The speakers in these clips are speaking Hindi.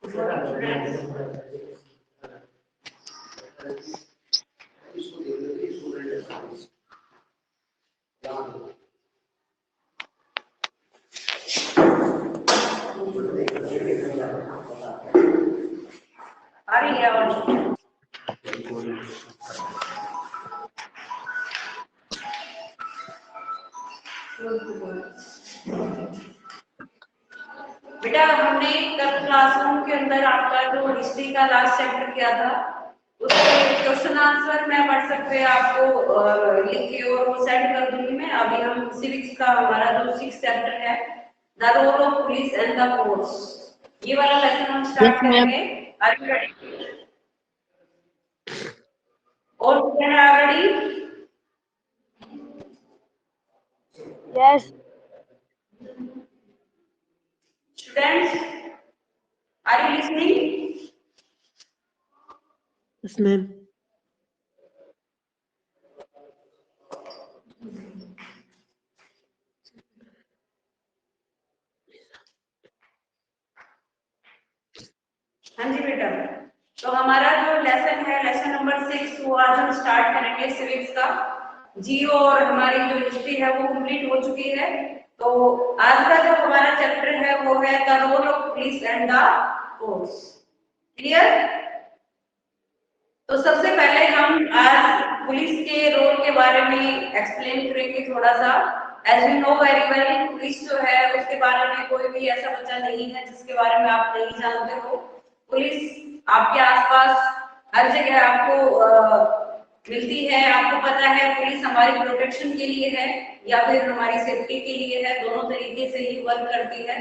आ रही है आवाज? बेटा हमने कल क्लासरूम के अंदर आपका जो हिस्ट्री का लास्ट चैप्टर किया था, उसके क्वेश्चन आंसर मैं व्हाट्सएप पे आपको लिख के और वो सेंड कर दूंगी मैं। अभी हम सिविक्स का हमारा जो 6th चैप्टर है, the role of police and the force, ये वाला लेसन हम स्टार्ट करेंगे। Are you ready? All students are ready? Yes. Students, are you listening? Yes, ma'am. हाँ जी बेटा, तो हमारा जो लेसन है, लेसन नंबर 6, वो आज हम स्टार्ट करेंगे सिविक्स का। जियो और हमारी जो हिस्ट्री है वो कंप्लीट हो चुकी है। तो आज का जो हमारा चैप्टर है वो है the role of police and the force. Clear? तो सबसे पहले हम आज पुलिस के रोल के बारे में एक्सप्लेन करेंगे थोड़ा सा। As you know very well, police जो है उसके बारे में कोई भी ऐसा बच्चा नहीं है जिसके बारे में आप नहीं जानते हो। पुलिस आपके आसपास हर जगह आपको मिलती है। आपको पता है पुलिस हमारी प्रोटेक्शन के लिए है या फिर हमारी सेफ्टी के लिए है, दोनों तरीके से ही वर्क करती है।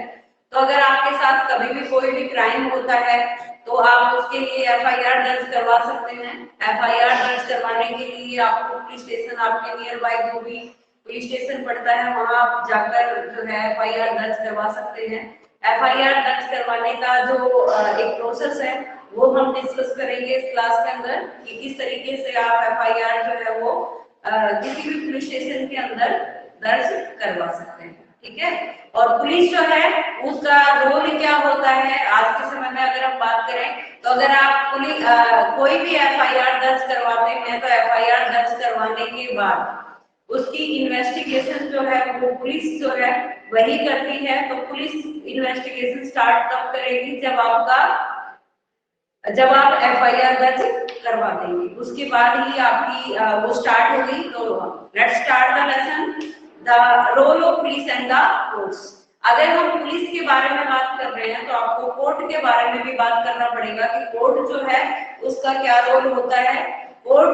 तो अगर आपके साथ कभी भी कोई भी क्राइम होता है तो आप उसके लिए एफआईआर दर्ज करवा सकते हैं। एफआईआर दर्ज करवाने के लिए आपको पुलिस स्टेशन, आपके नियर बाय जो भी पुलिस स्टेशन पड़ता है, वहां आप जाकर जो है एफआईआर दर्ज करवा सकते हैं। एफआईआर दर्ज करवाने का जो एक प्रोसेस है वो हम डिस्कस करेंगे इस क्लास के अंदर कि किस तरीके से आप एफआईआर जो है वो किसी भी पुलिस स्टेशन के अंदर दर्ज करवा सकते हैं। ठीक है? और पुलिस जो है उसका रोल क्या होता है आज के समय में अगर हम बात करें, तो अगर आप पुलिस कोई भी एफआईआर दर्ज करवाते हैं तो एफआईआर दर्ज करवाने के बाद उसकी इन्वेस्टिगेशन जो है वो पुलिस जो है वही करती है। तो पुलिस इन्वेस्टिगेशन स्टार्ट तब करेगी जब आप एफआईआर दर्ज करवा देंगे, उसके बाद ही आपकी वो स्टार्ट होगी। तो let's start the lesson, the role of police and the courts. अगर हम पुलिस के बारे में बात कर रहे हैं तो आपको कोर्ट के बारे में भी बात करना पड़ेगा कि कोर्ट जो है उसका क्या रोल होता है। कोर्ट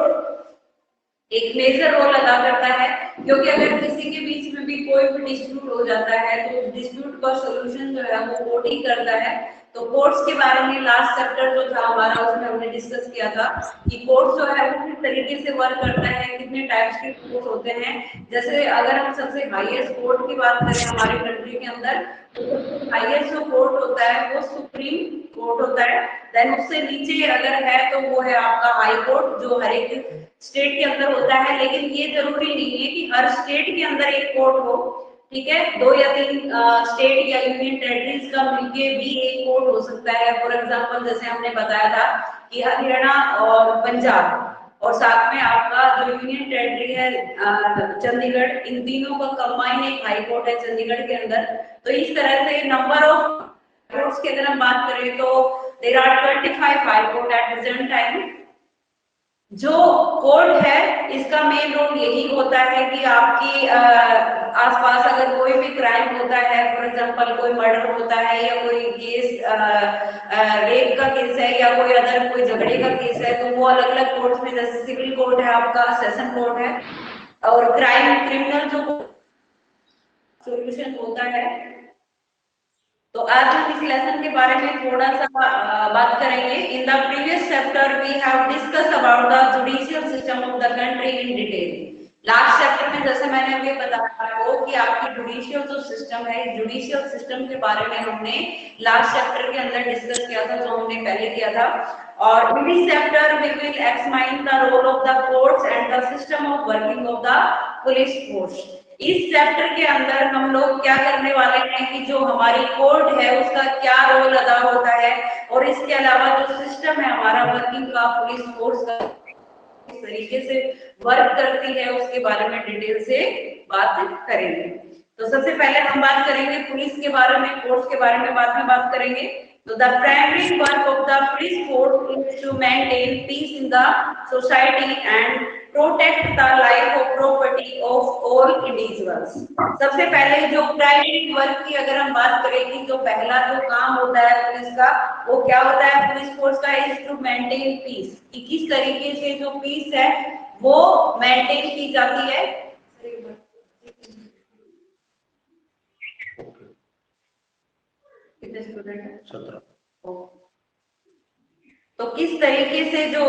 एक मेजर रोल अदा करता है, क्योंकि अगर किसी के बीच में भी कोई भी डिस्प्यूट हो जाता है तो उस डिस्प्यूट का सॉल्यूशन जो है वो कोर्ट ही करता है। तो कोर्ट्स के बारे में लास्ट चैप्टर जो था हमारा उसमें हमने डिस्कस किया था कि कोर्ट जो है वो किस तरीके से वर्क करता है, कितने टाइप्स के कोर्ट होते हैं। जैसे अगर हम सबसे हाईएस्ट कोर्ट की बात करें हमारी कंट्री के अंदर, तो हाईएस्ट जो कोर्ट होता है वो सुप्रीम कोर्ट होता है। देन उससे नीचे अगर है तो वो है आपका हाई कोर्ट, जो हर एक स्टेट के अंदर होता है। लेकिन ये जरूरी नहीं है कि हर स्टेट के अंदर एक कोर्ट हो। ठीक है? 2 या 3 स्टेट या यूनियन टेरिटरीज का मिलके भी एक कोर्ट हो सकता है। फॉर एग्जांपल जैसे हमने बताया था कि हरियाणा और पंजाब और साथ में आपका जो यूनियन टेरिटरी है चंडीगढ़, इन तीनों का कंबाइन एक हाई कोर्ट है चंडीगढ़ के अंदर। तो इस तरह से नंबर ऑफ कोर्ट्स की अगर हम बात करें तो there are 25 high court at present time. जो कोर्ट है इसका मेन रोल यही होता है कि आपकी आसपास अगर कोई भी क्राइम होता है, फॉर एग्जांपल कोई मर्डर होता है या कोई केस रेप का केस है या कोई अदर कोई झगड़े का केस है, तो वो अलग अलग कोर्ट में, जैसे सिविल कोर्ट है आपका, सेशन कोर्ट है, और क्राइम क्रिमिनल जो सॉल्यूशन होता है। तो आज हम इस लेसन के बारे में थोड़ा सा बात करेंगे। In the previous chapter we have discuss about the judicial system of the country in detail. Last chapter में जैसे मैंने अभी बताया आपको कि आपकी जुडिशियल जो सिस्टम है, जुडिशियल सिस्टम के बारे में हमने लास्ट चैप्टर के अंदर डिस्कस किया था, जो हमने पहले किया था। और in this chapter we will examine the role of the courts and the system of working of the police force. इस चैप्टर के अंदर हम लोग क्या करने वाले हैं कि जो हमारी कोर्ट है उसका क्या रोल अदा होता है, और इसके अलावा जो सिस्टम है हमारा वर्किंग का, पुलिस फोर्स का किस तरीके से वर्क करती है, उसके बारे में डिटेल से बात करेंगे। तो सबसे पहले हम बात करेंगे पुलिस के बारे में, फोर्स के बारे में बाद में बात करेंगे। तो the primary work of the police force is to maintain peace in the society and protect the life और प्रॉपर्टी ऑफ ऑल इंडिविजुअल्स। सबसे पहले जो प्राइमरी वर्क की अगर हम बात करेंगे, जो पहला जो काम होता है पुलिस का, वो क्या होता है पुलिस फोर्स का, इज टू मेंटेन पीस, कि किस तरीके से जो पीस है वो मेंटेन की जाती है। कितने स्टूडेंट है? 17। तो किस तरीके से जो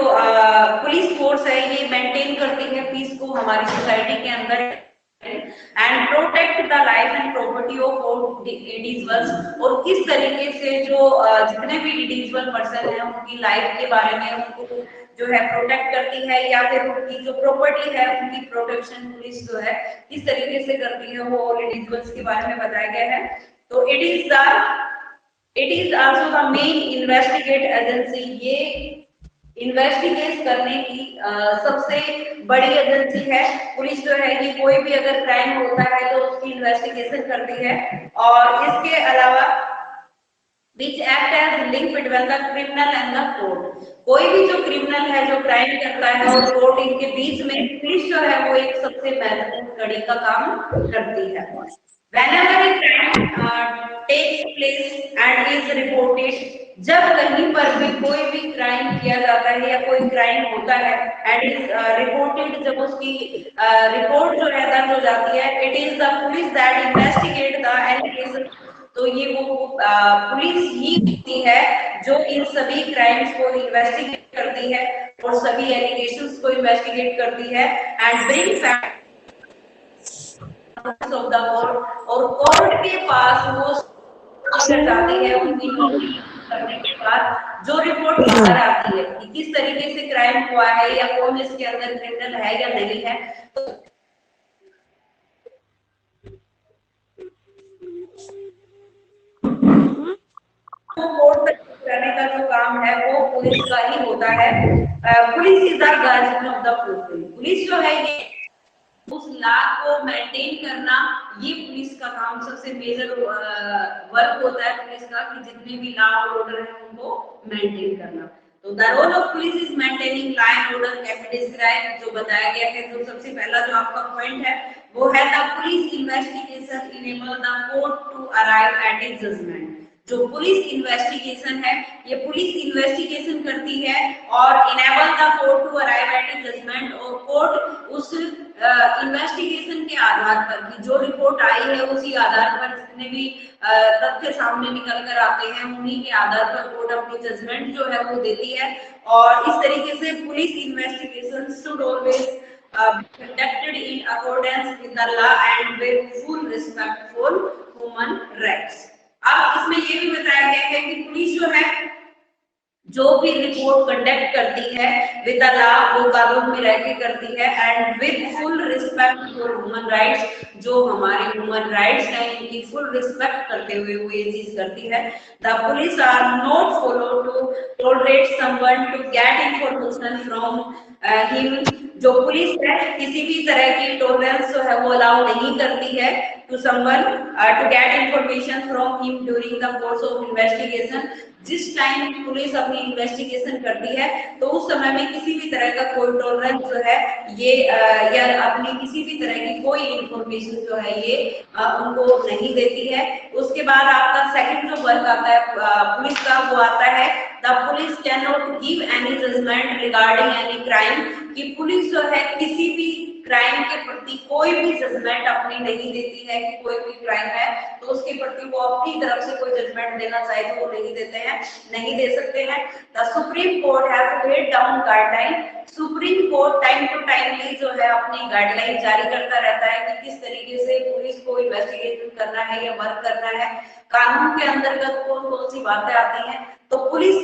पुलिस फोर्स है ये मेंटेन करती है पीस को हमारी सोसाइटी के अंदर, and protect the life and property of all individuals, और किस तरीके से जो जितने भी इंडिविजुअल पर्सन है उनकी लाइफ के बारे में उनको जो है प्रोटेक्ट करती है, या फिर उनकी जो प्रॉपर्टी है उनकी प्रोटेक्शन पुलिस जो है किस तरीके से करती है, वो ऑल इंडिविजुअल्स के बारे में बताया गया है। तो it is also the main investigate agency, ये इन्वेस्टिगेट करने की सबसे बड़ी एजेंसी है पुलिस जो है। ये कोई भी अगर क्राइम होता है तो उसकी इन्वेस्टिगेशन करती है, और इसके अलावा which act as link between the criminal and the court, कोई भी जो क्रिमिनल है जो क्राइम करता है और कोर्ट, इनके बीच में पुलिस जो है वो एक सबसे महत्वपूर्ण कड़ी का काम करती है। Whenever a crime takes place and is reported, जब कहीं पर भी कोई भी क्राइम किया जाता है या कोई क्राइम होता है एंड इज रिपोर्टेड, जब उसकी रिपोर्ट जो है दर्ज हो जाती है, it is the police that investigate the allegation, तो ये वो पुलिस ही होती है जो इन सभी क्राइम्स को इन्वेस्टिगेट करती है और सभी एलिगेशंस को इन्वेस्टिगेट करती है, and bring facts of the court, और कोर्ट के पास वो जाती है उनकी करने के बाद जो रिपोर्ट बाहर आती है कि किस तरीके से क्राइम हुआ है या कौन इसके अंदर क्रिमिनल है या नहीं है, तो कोर्ट तक जाने का जो काम है वो पुलिस का ही होता है। Police is the guardian of the police, police जो है ये उस लॉ को मेंटेन करना, ये पुलिस का काम सबसे मेजर वर्क होता है पुलिस का, कि जितने भी लॉ और ऑर्डर है उनको मेंटेन करना। तो the role of police is maintaining law and order can be describe, जो बताया गया है। तो सबसे पहला जो आपका पॉइंट है वो है the police investigation enable the court to arrive at a judgement. जो पुलिस इन्वेस्टिगेशन है ये पुलिस इन्वेस्टिगेशन करती है और enable the court to arrive at a judgement, और कोर्ट उस इन्वेस्टिगेशन के आधार पर कि जो रिपोर्ट आई है उसी आधार पर जितने भी तथ्य सामने निकल कर आते हैं उन्हीं के आधार पर कोर्ट अपनी जजमेंट जो है वो देती है। और इस तरीके से police investigation should always conducted in accordance with the law and with full respect for human rights। अब इसमें ये भी बताया गया है कि पुलिस जो है जो भी रिपोर्ट कंडक्ट करती है विद द लॉ, वो कानून में रह के करती है, and with full respect for human rights, जो हमारे ह्यूमन राइट्स हैं इनकी फुल रिस्पेक्ट करते हुए वो ये चीज करती है। The police are not follow to tolerate someone to get information from him, जो पुलिस है किसी भी तरह की टॉलरेंस जो है वो अलाउ नहीं करती है to someone to get information from him during the course of investigation. जिस टाइम पुलिस अपनी इन्वेस्टिगेशन करती है तो उस समय में किसी भी तरह का कोई टॉलरेंस जो है ये या अपनी किसी भी तरह की कोई इंफॉर्मेशन जो है ये उनको नहीं देती है। उसके बाद आपका सेकंड जो वर्क आता है पुलिस का, वो आता है the police can not give any judgement regarding any crime, कि पुलिस जो है किसी भी क्राइम के प्रति कोई भी जजमेंट अपनी नहीं देती है कि कोई भी क्राइम है तो उसके प्रति वो अपनी तरफ से कोई जजमेंट देना चाहे तो वो नहीं देते हैं, नहीं दे सकते हैं। The Supreme Court have laid down guideline, Supreme Court time to timely जो है अपनी गाइडलाइन जारी करता रहता है कि किस तरीके से पुलिस को इन्वेस्टिगेशन करना है या वर्क करना है, कानून के अंतर्गत कौन कौन सी बातें आती हैं। तो पुलिस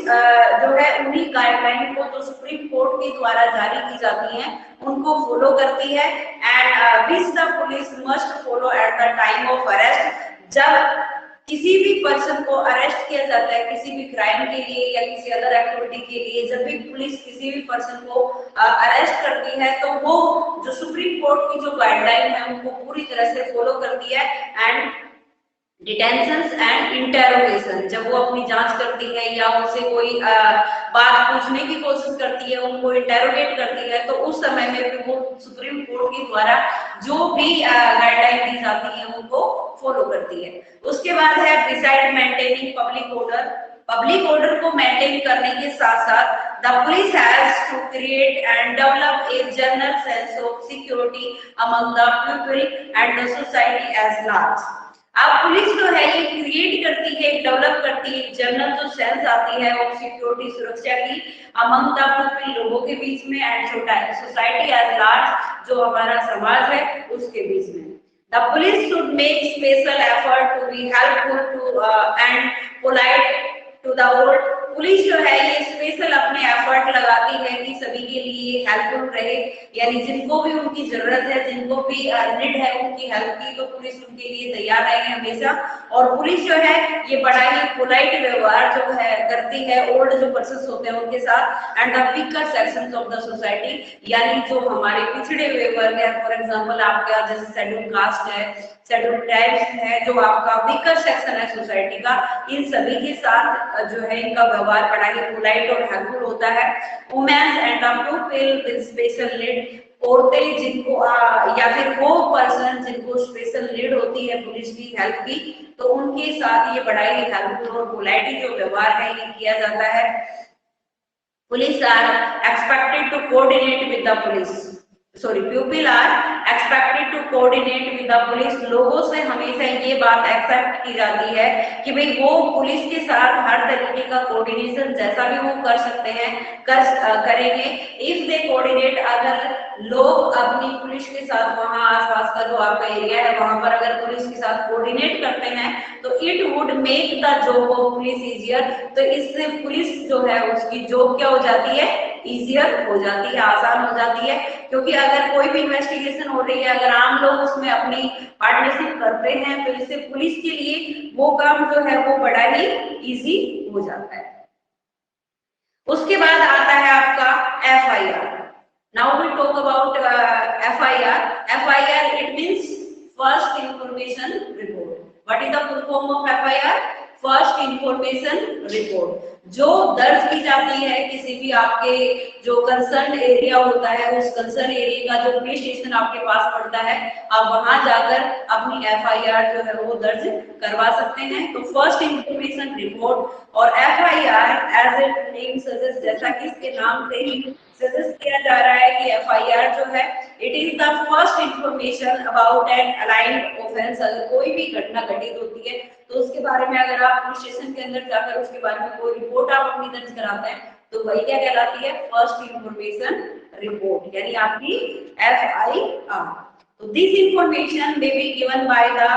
जो है उन्हीं गाइडलाइन को जो सुप्रीम कोर्ट के द्वारा जारी की जाती हैं उनको फॉलो करती है and which the police must follow at the time of arrest. जब किसी भी पर्सन को अरेस्ट किया जाता है किसी भी क्राइम के लिए या किसी अदर एक्टिविटी के लिए, जब भी पुलिस किसी भी पर्सन को अरेस्ट करती है तो वो जो सुप्रीम कोर्ट की जो गाइडलाइन है उनको पूरी तरह से फॉलो करती है एंड डिटेंशंस एंड इंटेरोगेशन, जब वो अपनी जांच करती है या उनसे कोई बात पूछने की कोशिश करती है, उनको इंटेरोगेट करती है, तो उस समय में भी वो सुप्रीम कोर्ट के द्वारा जो भी गाइडलाइन दी जाती है उनको फॉलो करती है। उसके बाद है बिसाइड मेंटेनिंग पब्लिक ऑर्डर को मेंटेन करने के साथ साथ the police has to create and develop a general sense of security among the people and the society as large. अब पुलिस जो है ये क्रिएट करती है, डेवलप करती है जनरल जो सेंस आती है और सिक्योरिटी सुरक्षा की अमंग द पीपल लोगों के बीच में एंड सोसाइटी एज लार्ज जो हमारा समाज है उसके बीच में। The police should make special effort to be helpful to and polite to the world। Police जो है ये स्पेशल अपने एफर्ट लगाती है कि सभी के लिए हेल्पफुल रहे, यानी जिनको भी उनकी जरूरत है, जिनको भी नीड है उनकी हेल्प की, तो पुलिस उनके लिए तैयार रहेगी हमेशा। और पुलिस जो है ये बड़ा ही पोलाइट व्यवहार जो है करती है ओल्ड जो पर्सन्स होते हैं उनके साथ and the weaker sections of the society, यानी जो हमारे पिछड़े हुए वर्ग है, फॉर एग्जांपल आपका जैसे शेड्यूल कास्ट है, शेड्यूल ट्राइब्स है, जो आपका वीकर सेक्शन है सोसाइटी का, इन सभी के साथ जो है इनका व्यवहार बड़ा ही पोलाइट और हेल्पफुल होता है। Women's and the people with special need, औरतें जिनको या फिर वो पर्सन जिनको स्पेशल नीड होती है पुलिस की हेल्प की, तो उनके साथ ये बड़ा ही हेल्पफुल और पोलाइट जो व्यवहार है ये किया जाता है। Police are expected to coordinate with the police, people are expected to coordinate with the police. लोगों से हमेशा ये बात एक्सेप्ट की जाती है कि भाई वो पुलिस के साथ हर तरीके का कोऑर्डिनेशन जैसा भी वो कर सकते हैं करेंगे। इफ दे कोऑर्डिनेट, अगर लोग अपनी पुलिस के साथ वहां आसपास का जो आपका एरिया है वहां पर अगर पुलिस के साथ कोऑर्डिनेट करते हैं तो it would make the job of police easier. तो इससे पुलिस जो है उसकी जॉब क्या हो जाती है, इजियर हो जाती है, आसान हो जाती है। क्योंकि अगर कोई भी इन्वेस्टिगेशन हो रही है, अगर आम लोग उसमें अपनी पार्टनरशिप करते हैं तो इससे पुलिस के लिए वो काम जो है वो बड़ा ही इजी हो जाता है। उसके बाद आता है आपका FIR। Now we talk about FIR। FIR it means first information report. What is the full form of FIR? First information report. जो दर्ज की जाती है किसी भी आपके जो कंसर्न एरिया होता है, उस कंसर्न एरिया का जो पुलिस स्टेशन आपके पास पड़ता है, आप वहां जाकर अपनी FIR जो है वो दर्ज करवा सकते हैं। तो फर्स्ट इंफॉर्मेशन रिपोर्ट और FIR as a name suggest, जैसा कि इसके नाम से ही सजेस्ट किया जा रहा है कि FIR जो है it is the first information about an aligned offence. अगर कोई भी घटना घटित होती है तो उसके बारे में अगर आप पुलिस स्टेशन के अंदर जाकर उसके बारे में कोई रिपोर्ट आप अपनी दर्ज कराते हैं तो वही क्या कहलाती है, फर्स्ट इंफॉर्मेशन रिपोर्ट, यानी आपकी FIR। तो this information may be given by the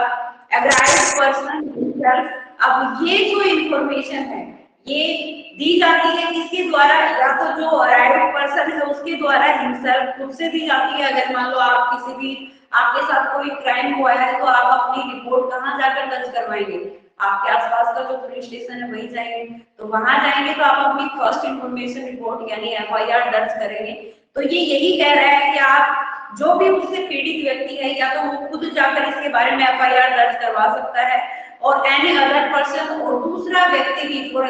aggrieved person himself. अब ये जो इंफॉर्मेशन है ये दी जाती है किसके द्वारा, या तो जो अराइव्ड पर्सन है उसके द्वारा हिमसेल्फ, खुद से दी जाती है। अगर मान लो आप किसी भी आपके साथ कोई क्राइम हुआ है तो आप अपनी रिपोर्ट कहाँ जाकर दर्ज करवाएंगे, आपके आसपास का जो पुलिस स्टेशन है वही जाएंगे। तो वहां जाएंगे तो आप अपनी फर्स्ट इंफॉर्मेशन रिपोर्ट यानी FIR दर्ज करेंगे। तो ये यही कह रहा है कि आप जो भी उससे पीड़ित व्यक्ति है या तो वो खुद जाकर इसके बारे में FIR दर्ज करवा सकता है और एनी अदर पर्सन, और दूसरा व्यक्ति भी। फॉर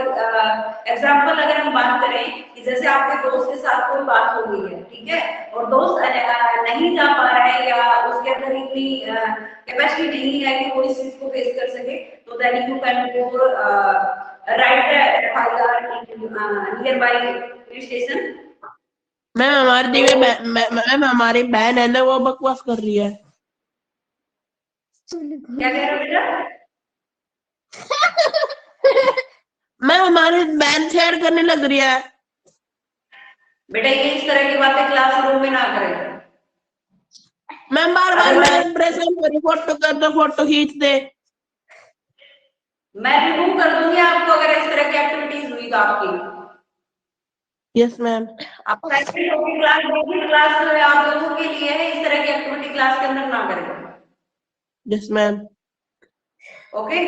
एग्जाम्पल अगर हम बात करें कि जैसे आपके दोस्त के साथ कोई बात हो गई है, ठीक है, और दोस्त नहीं जा पा रहा है या उसके अंदर इतनी कैपेसिटी नहीं है कि वो इस चीज को फेस कर सके, तो then you can go right FIR nearby police station. Ma'am हमारी बहन है ना वो बकवास कर रही है। क्या कह रहे हो बेटा? मैम हमारी बहन शेयर करने लग रही है। बेटा ये इस तरह की बातें क्लासरूम में ना करें। मैम बार बार इंप्रेशन पर फोटो कर दो, फोटो खींच दे। मैं रिमूव कर दूंगी आपको अगर इस तरह की एक्टिविटीज हुई टॉपिक आपकी? Yes ma'am. आपका टॉपिक क्लास बेसिक क्लास जो है आप लोगों के लिए है, इस तरह की एक्टिविटी क्लास के अंदर ना करें। Yes ma'am. ओके,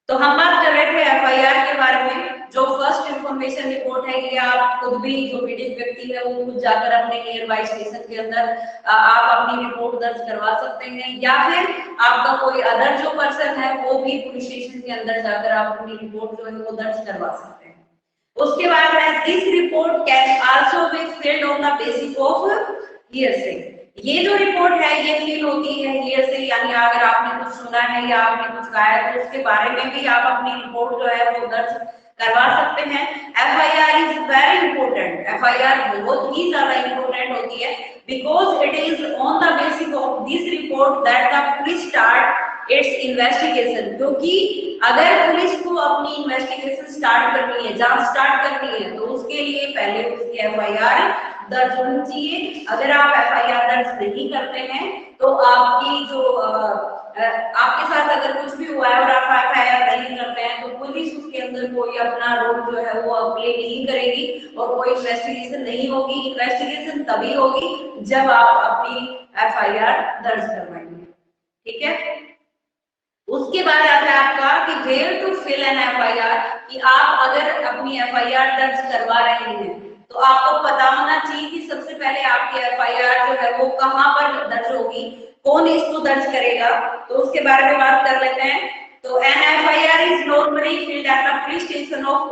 तो हम बात कर रहे थे एफआईआर के बारे में। जो फर्स्ट इंफॉर्मेशन रिपोर्ट है ये आप खुद भी, जो पीड़ित व्यक्ति है वो खुद जाकर अपने नियर बाय स्टेशन के अंदर आप अपनी रिपोर्ट दर्ज करवा सकते हैं, या फिर आपका कोई अदर जो पर्सन है वो भी पुलिस स्टेशन के अंदर जाकर आप अपनी रिपोर्ट जो है वो दर्ज करवा सकते हैं। उसके बाद है this report can also be filled on the basis of hearsay. ये जो रिपोर्ट है ये फिल होती है हियरसे, यानी अगर आपने कुछ सुना है या आपने कुछ कहा है तो उसके बारे में भी आप अपनी रिपोर्ट जो है वो दर्ज करवा सकते हैं। FIR is very important. FIR बहुत ही ज्यादा इंपॉर्टेंट होती है because it is on the basis of this report that the police start it's investigation. क्योंकि अगर पुलिस को अपनी इन्वेस्टिगेशन स्टार्ट करनी है, जांच स्टार्ट करनी है, तो उसके लिए पहले उसकी एफआईआर दर्ज होनी चाहिए। अगर आप एफआईआर दर्ज नहीं करते हैं तो आपकी जो आपके साथ अगर कुछ भी हुआ है और आप एफआईआर नहीं करते हैं तो पुलिस उसके अंदर कोई अपना रोल जो है वो प्ले नहीं करेगी और कोई इन्वेस्टिगेशन नहीं होगी। इन्वेस्टिगेशन तभी होगी जब आप अपनी एफआईआर दर्ज करवाएंगे। ठीक है, उसके बाद आता है आपका कि where to fill an FIR, कि आप अगर अपनी एफआईआर दर्ज करवा रहे हैं तो आपको पता होना चाहिए कि सबसे पहले आपकी एफआईआर जो है वो कहां पर दर्ज होगी, कौन इसको दर्ज करेगा। तो उसके बारे में बात कर लेते हैं। तो N FIR is normally field at the police station of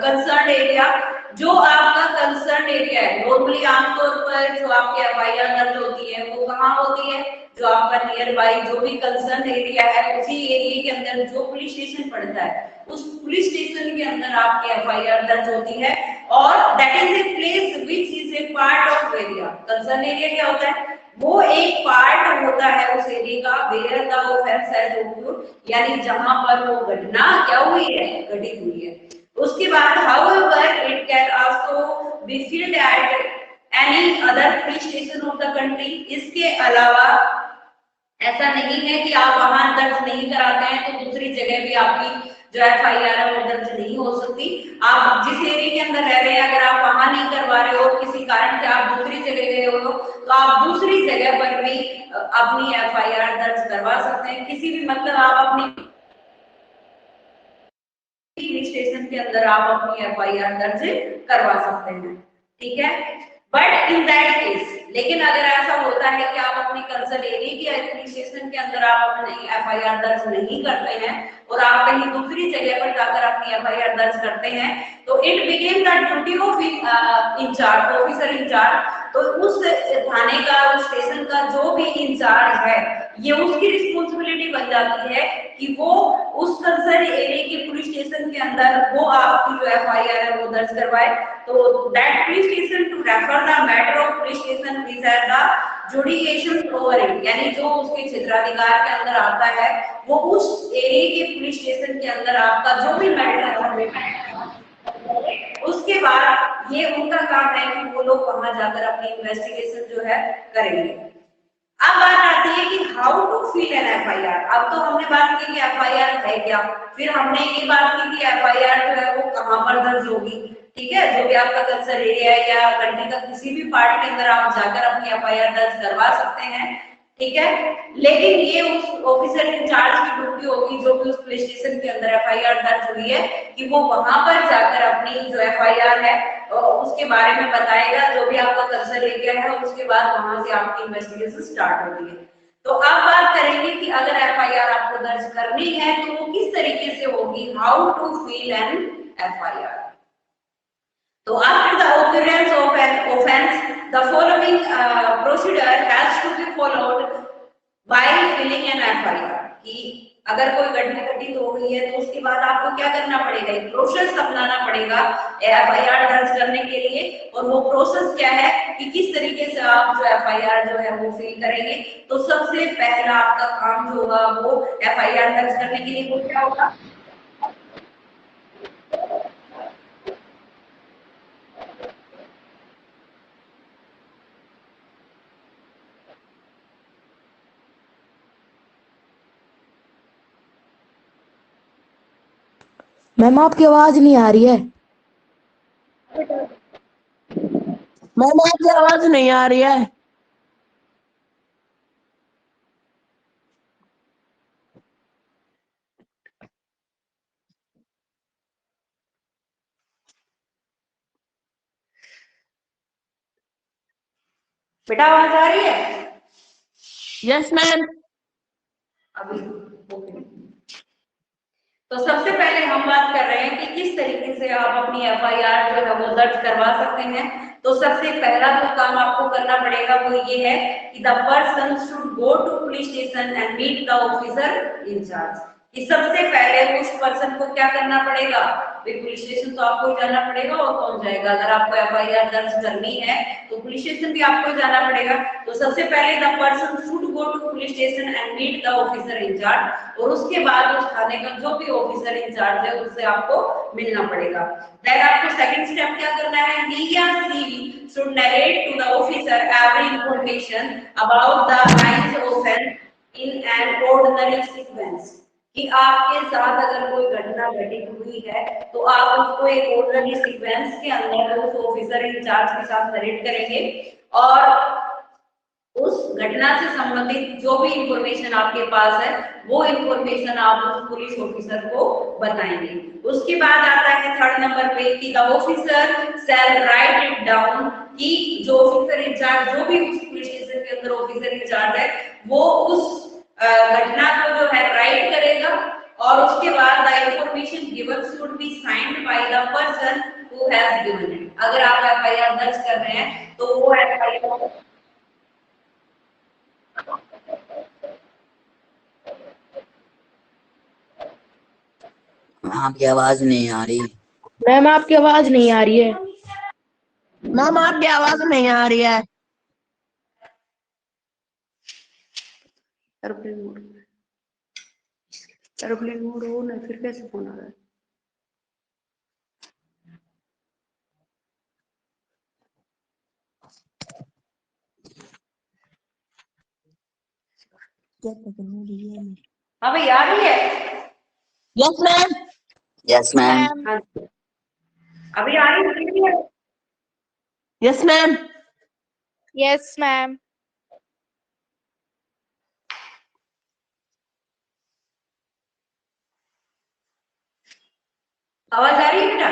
concern area. जो आपका कंसर्न एरिया है, नॉर्मली आमतौर पर जो आपकी एफआईआर दर्ज होती है वो कहाँ होती है, जो आपका नियर बाई जो भी कंसर्न एरिया है उसी एरिया के अंदर जो पुलिस स्टेशन पड़ता है उस पुलिस स्टेशन के अंदर आपकी एफआईआर दर्ज होती है। और that is a place which is a part of area. Concern area क्या होता है, वो एक पार्ट होता है उस एरिया का वेयर द ऑफेंस हैज ओक्यूर्ड, यानी जहां पर वो घटना क्या हुई है, घटित हुई है। उसके बाद however it can also be field at any other police station of the country. इसके अलावा ऐसा नहीं है कि आप वहां दर्ज नहीं कराते हैं तो दूसरी जगह भी आपकी जो एफआईआर है वो दर्ज नहीं हो सकती। आप जिस एरिया के अंदर रह रहे हैं अगर आप वहां नहीं करवा रहे हो, किसी कारण से आप दूसरी जगह गए हो तो आप दूसरी जगह पर भी अपनी एफआईआर दर्ज करवा सकते हैं। किसी भी मतलब आप अपनी पुलिस स्टेशन के अंदर आप अपनी एफआईआर दर्ज करवा सकते हैं। ठीक है, बट इन दैट केस, लेकिन अगर ऐसा होता है कि आप अपने कंसर्न एरिया के पुलिस स्टेशन के अंदर आप अपनी एफआईआर दर्ज नहीं करते हैं और आप कहीं दूसरी जगह पर जाकर अपनी एफआईआर दर्ज करते हैं तो it became the duty of in charge, officer in charge. तो उस थाने का, उस स्टेशन का जो भी इंचार्ज है ये उसकी रिस्पॉन्सिबिलिटी बन जाती है कि वो उस कंसर्न एरिया के पुलिस स्टेशन के अंदर वो आपकी जो एफआईआर है वो दर्ज करवाए। तो that police station to refer the matter of police station which the judicial over it, यानी जो उसके क्षेत्राधिकार के अंदर आता है वो उस एरिया के पुलिस स्टेशन के अंदर आपका जो भी मैटर है उसके बाद ये उनका काम है कि वो लोग वहां जाकर अपनी इन्वेस्टिगेशन जो है करेंगे। अब बात आती है कि how to fill an FIR. अब तो हमने बात की कि एफआईआर है क्या, फिर हमने ये बात की कि एफआईआर जो है वो कहां पर दर्ज होगी। ठीक है, जो भी आपका कंसर्न एरिया है या कंट्री का किसी भी पार्ट के अंदर आप जाकर अपनी एफआईआर दर्ज करवा सकते हैं। ठीक है, लेकिन ये उस ऑफिसर इंचार्ज की ड्यूटी होगी जो भी उस पुलिस स्टेशन के अंदर एफआईआर दर्ज हुई है कि वो वहां पर जाकर अपनी जो एफआईआर है उसके बारे में बताएगा, जो भी आपका कंसर्न एरिया है। उसके बाद वहां से आपकी इन्वेस्टिगेशन स्टार्ट होती है। तो अब बात करेंगे कि अगर एफआईआर आपको दर्ज करनी है तो वो किस तरीके से होगी, how to fill an FIR. तो after the occurrence of an offense, the following procedure has to be followed by filling an FIR। कि अगर कोई घटना घटित हो गई है तो उसके बाद आपको क्या करना पड़ेगा, एक प्रोसेस अपनाना पड़ेगा एफआईआर दर्ज करने के लिए। और वो प्रोसेस क्या है कि किस तरीके से आप जो एफआईआर जो है वो फिल करेंगे। तो सबसे पहला आपका काम जो होगा वो एफआईआर दर्ज करने के लिए वो क्या होगा, मैम आपकी आवाज नहीं आ रही है। मैम आपकी आवाज नहीं आ रही है। बेटा आवाज आ रही है यस मैम। अभी? ओके। तो सबसे पहले हम बात कर रहे हैं कि किस तरीके से आप अपनी एफआईआर जो है वो दर्ज करवा सकते हैं। तो सबसे पहला जो काम आपको करना पड़ेगा वो ये है कि the person should go to police station and meet the officer in charge. कि सबसे पहले उस पर्सन को क्या करना पड़ेगा, पुलिस स्टेशन तो आपको जाना पड़ेगा, और कौन जाएगा? अगर आपको एफआईआर दर्ज करनी है तो पुलिस स्टेशन भी आपको जाना पड़ेगा। तो सबसे पहले the person should go to police station and meet the officer in charge, और उसके बाद उस थाने का जो भी ऑफिसर इंचार्ज है उससे आपको मिलना पड़ेगा। देन आपको सेकंड स्टेप क्या करना है, he or she should narrate to the officer every information about the lines offense in an ordinary sequence। कि आपके साथ अगर कोई घटना घटित हुई है तो आप उसको एक ऑर्डरली सीक्वेंस के अंदर उस ऑफिसर इंचार्ज के साथ नरेट करेंगे, और उस घटना से संबंधित जो भी इंफॉर्मेशन आपके पास है वो इंफॉर्मेशन आप उस पुलिस ऑफिसर को बताएंगे। उसके बाद आता है थर्ड नंबर पे कि the officer shall write it down. कि जो ऑफिसर इंचार्ज, जो भी उस पुलिस स्टेशन के अंदर ऑफिसर इंचार्ज है, वो उस घटना को जो है राइट करेगा, और उसके बाद the information given should be signed by the person who has given it. अगर आप एफआईआर दर्ज कर रहे हैं तो वो एफआईआर आपकी आवाज नहीं आ रही। मैम आपकी आवाज नहीं आ रही है। मैम आपकी आवाज नहीं आ रही है। एरोप्लेन मोड हो ना, फिर कैसे फोन आ रहा है? हाँ भाई आ रही है? Yes ma'am. Yes ma'am. हाँ अभी आ रही है? Yes ma'am. Yes ma'am. आवाज आ रही है बेटा?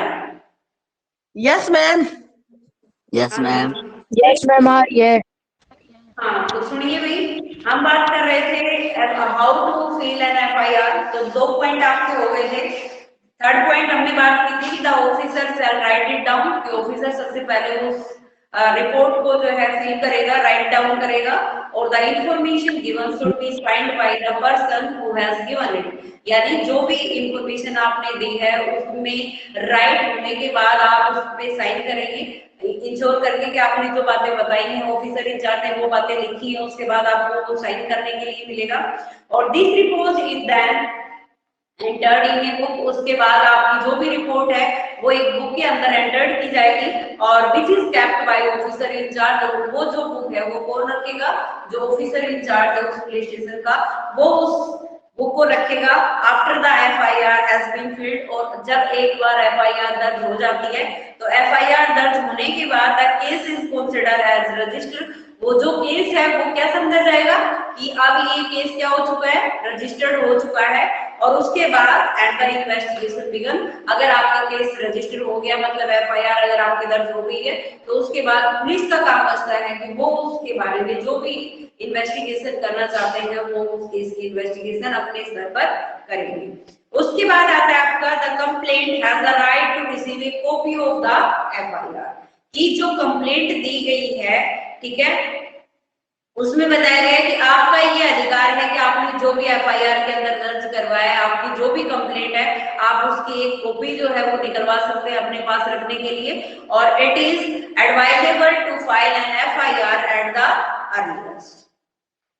Yes ma'am. Yes ma'am. Yes ma'am आ रही है। हाँ तो सुनिए भाई, हम बात कर रहे थे how to fill an FIR. तो 2 पॉइंट आपके हो गए थे। थर्ड पॉइंट हमने बात की थी the officer shall write it down. कि ऑफिसर सबसे पहले उस रिपोर्ट को जो है फिल करेगा, राइट डाउन करेगा, और the information given should be signed by the person who has given it. यानी जो भी इंफॉर्मेशन आपने दी है उसमें राइट होने के बाद आप उस पे साइन करेंगे, इंश्योर करके कि आपने जो बातें बताई हैं ऑफिसर इंचार्ज ने वो बातें लिखी है, उसके बाद आपको वो साइन करने के लिए मिलेगा। और this report is then entered in a book. उसके बाद आपकी जो भी रिपोर्ट है वो एक बुक के अंदर एंटर्ड की जाएगी, और which is kept by officer in charge. और वो जो बुक है वो कौन रखेगा? जो ऑफिसर इंचार्ज है उस पुलिस स्टेशन का, वो उस बुक को रखेगा after the FIR has been filled. और जब एक बार एफआईआर दर्ज हो जाती है तो एफआईआर दर्ज होने के बाद the case is considered as registered. वो जो केस है वो क्या समझा जाएगा कि अब ये केस क्या हो चुका है, रजिस्टर्ड हो चुका है। और उसके बाद एट द इन्वेस्टिगेशन बिगन। अगर आपका केस रजिस्टर हो गया, मतलब एफआईआर अगर आपकी दर्ज हो गई है, तो उसके बाद पुलिस का काम बचता है कि वो उसके बारे में जो भी इन्वेस्टिगेशन करना चाहते हैं वो उस केस की इन्वेस्टिगेशन अपने स्तर पर करेंगे। उसके बाद आता है आपका the complaint has the right to receive a copy of the FIR. की जो कंप्लेंट दी गई है, ठीक है, उसमें बताया गया है कि आपका ये अधिकार है कि आपने जो भी एफआईआर के अंदर दर्ज करवाया है, आपकी जो भी कंप्लेंट है, आप उसकी एक कॉपी जो है वो निकलवा सकते हैं अपने पास रखने के लिए। और it is advisable to file an FIR at the earliest.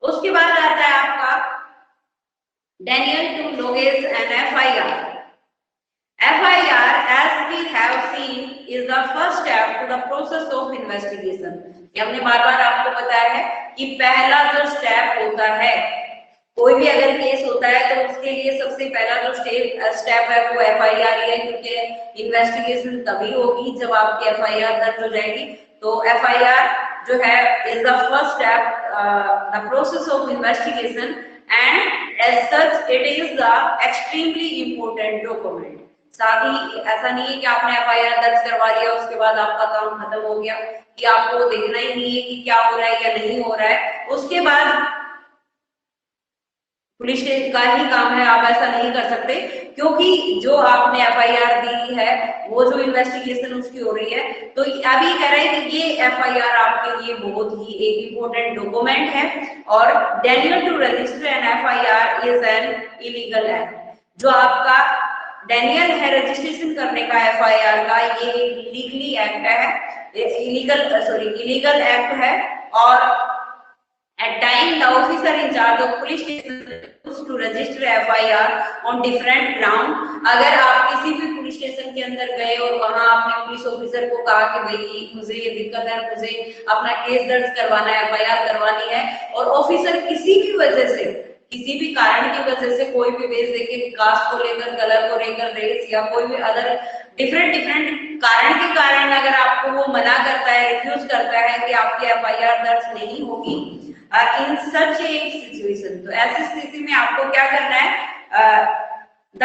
उसके बाद आता है आपका Daniel to locate an FIR. FIR, as we have seen, is the first step to the process of investigation. ये हमने बार बार आपको बताया है कि पहला जो स्टेप होता है कोई भी अगर केस होता है तो उसके लिए सबसे पहला जो स्टेप है वो एफआईआर ही है, क्योंकि इन्वेस्टिगेशन तभी होगी जब आपकी एफआईआर दर्ज हो जाएगी। तो एफआईआर जो है is the first step the process of investigation and as such it is the extremely important document. साथ ही ऐसा नहीं है कि आपने एफआईआर दर्ज करवा लिया उसके बाद आपका काम खत्म हो गया, कि आपको देखना ही नहीं है कि क्या हो रहा है या नहीं हो रहा है, उसके बाद पुलिस का ही काम है, आप ऐसा नहीं कर सकते। क्योंकि जो आपने एफआईआर दी है वो जो इन्वेस्टिगेशन उसकी हो रही है, तो अभी कह रहे हैं कि ये एफआईआर आपके लिए बहुत ही एक इम्पोर्टेंट डॉक्यूमेंट है और denial to register an FIR is an illegal act. जो आपका डेनियल है रजिस्ट्रेशन करने का एफआईआर का, ये लीगली एक्ट है, इलीगल एक्ट है। और at time the officer in charge of police station to register FIR on different ground। अगर आप किसी भी पुलिस स्टेशन के अंदर गए और वहां आपने पुलिस ऑफिसर को कहा कि भाई मुझे ये दिक्कत है, मुझे अपना केस दर्ज करवाना है, FIR करवानी है, और ऑफिसर किसी भी वजह से, किसी भी कारण की वजह से कोई भी बेस देके कास्ट को लेकर, कलर को लेकर, रेस या कोई भी अदर डिफरेंट कारण के कारण अगर आपको वो मना करता है, रिफ्यूज करता है कि आपकी FIR दर्ज नहीं होगी इन सच ए सिचुएशन, तो ऐसी स्थिति में आपको क्या करना है, the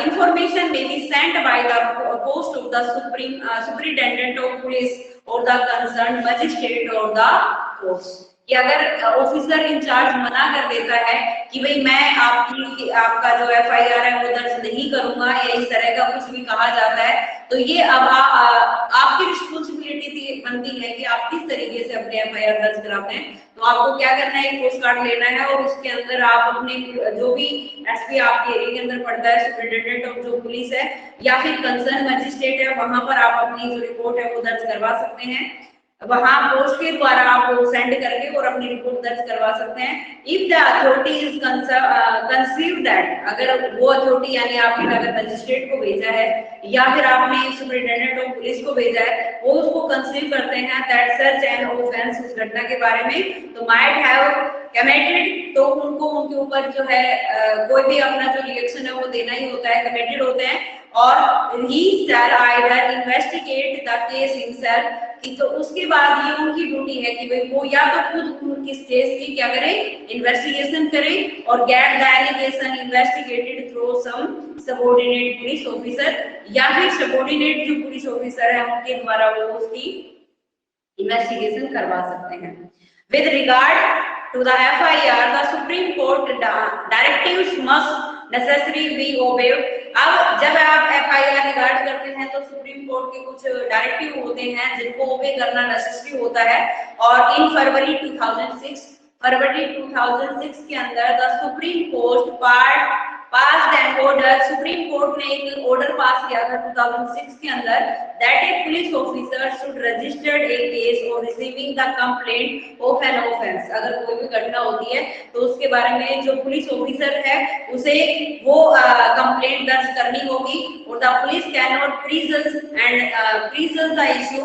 information may be sent by the post of the superintendent of police or the concerned magistrate or the court। कि अगर ऑफिसर इंचार्ज मना कर देता है कि भाई मैं आपका जो एफआईआर है वो दर्ज नहीं करूंगा या इस तरह का कुछ भी कहा जाता है, तो ये अब आपकी रिस्पॉन्सिबिलिटी बनती है कि आप किस तरीके से अपने एफआईआर दर्ज कराते हैं। तो आपको क्या करना है, एक पोस्ट कार्ड लेना है और उसके अंदर आप अपने जो भी एसपी आपके एरिया के अंदर पड़ता है, सुपरिटेंडेंट ऑफ जो पुलिस है या फिर कंसर्न मजिस्ट्रेट है, वहां पर आप अपनी जो रिपोर्ट है वो दर्ज करवा सकते हैं। वहां पोस्ट के द्वारा आप वो सेंड करके और अपनी रिपोर्ट दर्ज करवा सकते हैं। If the authority is conceive that, अगर वो अथॉरिटी यानी आपने अगर मजिस्ट्रेट को भेजा है या फिर आपने सुपरिटेंडेंट ऑफ पुलिस को भेजा है, वो उसको कंसीव करते हैं दैट सच एन ऑफेंस, उस घटना के बारे में, तो माइट हैव कमिटेड, तो उनको उनके ऊपर जो है कोई भी अपना जो रिएक्शन है वो देना ही होता है, कमिटेड होते हैं। और he shall either investigate the case himself, कि तो उसके बाद ये उनकी ड्यूटी है कि भाई वो या तो खुद उनकी केस की क्या करें, इन्वेस्टिगेशन करें और get the allegation investigated through some subordinate police officer, या फिर सबऑर्डिनेट जो पुलिस ऑफिसर है उनके द्वारा वो उसकी इन्वेस्टिगेशन करवा सकते हैं। With regard to the FIR, the Supreme Court directives must necessarily be obeyed। अब जब आप FIR रिगार्ड करते हैं तो सुप्रीम कोर्ट के कुछ डायरेक्टिव होते हैं जिनको ओबे करना नेसेसरी होता है। और इन फरवरी 2006 के अंदर the Supreme court passed an order, supreme court ने एक ऑर्डर पास किया था 2006 के अंदर, that a police officer should register a case or receiving the complaint of an offense। अगर कोई भी घटना होती है तो उसके बारे में जो पुलिस ऑफिसर है उसे वो कंप्लेंट दर्ज करनी होगी, और the police can not prison the issue.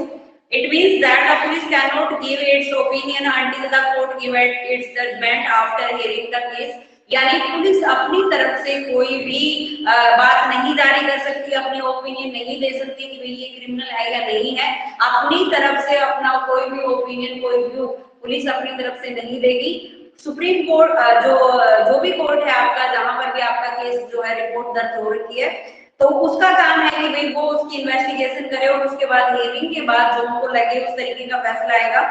It means that the police cannot give its opinion until the court give its judgment after hearing the case। यानी पुलिस अपनी तरफ से कोई भी बात नहीं जारी कर सकती, अपनी ओपिनियन नहीं दे सकती कि भाई ये क्रिमिनल है या नहीं है। अपनी तरफ से अपना कोई भी ओपिनियन, कोई व्यू पुलिस अपनी तरफ से नहीं देगी। सुप्रीम कोर्ट जो भी कोर्ट है आपका, जहां पर भी आपका केस जो है रिपोर्ट दर्ज हो रखी है, तो उसका काम है कि भाई वो उसकी इन्वेस्टिगेशन करे और उसके बाद हियरिंग के बाद जो उनको लगे उस तरीके का फैसला आएगा।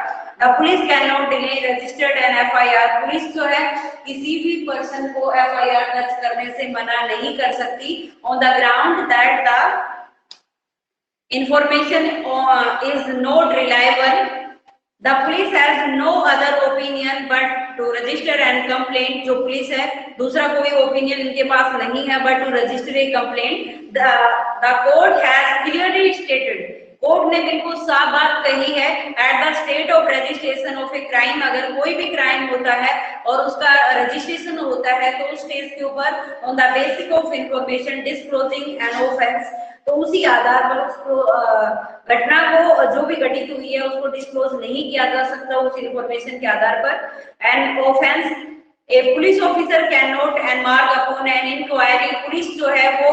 The police can not delay registered an FIR। Police जो है किसी भी पर्सन को FIR दर्ज करने से मना नहीं कर सकती on the ground that the information is not reliable. The police has no other opinion but to register and complaint। जो पुलिस है दूसरा कोई ओपिनियन इनके पास नहीं है but to register a complaint। The court has clearly stated, court ने बिल्कुल साफ बात कही है, at the state of registration of a crime, अगर कोई भी क्राइम होता है और उसका रजिस्ट्रेशन होता है तो उस स्टेज के ऊपर on the basis of information disclosing an offence, तो उसी आधार पर उसको घटना को जो भी घटित हुई है उसको डिस्क्लोज नहीं किया जा सकता उस इंफॉर्मेशन के आधार पर। And offence a police officer can not embark upon an inquiry, police जो है वो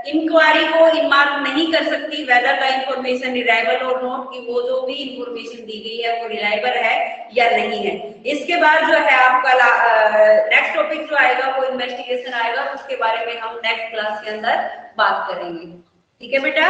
इंक्वायरी को इनमार्क नहीं कर सकती वेदर द इंफॉर्मेशन रिलायबल और नॉट, कि वो जो भी इंफॉर्मेशन दी गई है वो रिलायबल है या नहीं है। इसके बाद जो है आपका नेक्स्ट टॉपिक जो आएगा वो इन्वेस्टिगेशन आएगा, उसके बारे में हम नेक्स्ट क्लास के अंदर बात करेंगे। ठीक है बेटा।